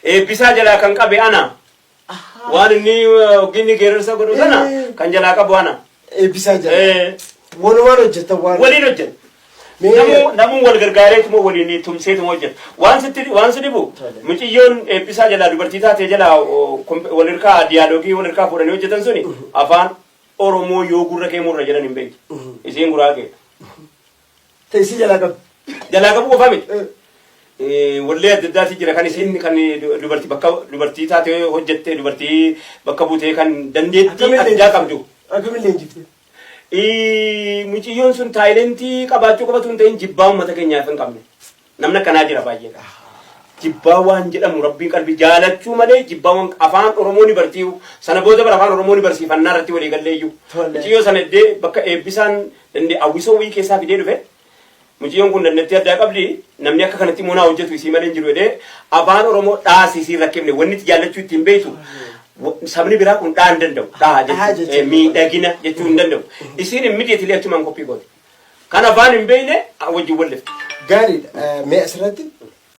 Eebbisa jalaa kan qabe ana. Waan inni oginni geerarsa godhu sana kan jalaa qabu ana. Eebbisa jalaa. Walumaan hojjeta waan. Waliin hojjeta. Namu wal gargaareetuma waliin tumseetuma hojjeta. Waan si dhibu mucayyoon eebbisa jalaa dubartii taatee jalaa walirkaa diyaaloogii walirkaa fuudhanii hojjetan suni afaan Oromoo yoo gurra kee murra jedhan hin beeku. Isiin guraagee. Teessii jalaa qabu. Jalaa qabu qofa miti. Wallee adda addaati jira kan isin kan dubartii taatee hojjettee dubartii bakka buutee kan dandeettii addaa qabdu. Akkamiin leenjifte? Mucayyoon sun taayilentii qabaachuu qofatu hin ta'in jibbaa uummata keenyaaf hin qabne. Namni akkanaa jira baay'eedha. Jibbaa waan jedhamu rabbiin qalbii jaalachuu malee jibbaa waan afaan Oromoo ni barsiisu. Sana booda bara afaan Oromoo ni barsiifannaa irratti walii galleeyyuu. Mucayyoo sana iddee bakka eebbisaan dandee hawwisoo wayii keessaa fidee dhufe. Mucayyoon kun dandeettii addaa qabdi. Namni akka kanatti moonaa hojjetu isii malee hin jiru jedhee afaan Oromoo dhaasisii rakkifne wanni itti jaallachuu ittiin beektu. Sabni biraa kun dhaan danda'u. Dhaa jechuun miidhagina jechuu hin danda'u. Isiin immediately achumaan koppii goote. Kan afaan hin beekne wajjin wallifte. Gaariidha. Mee asirratti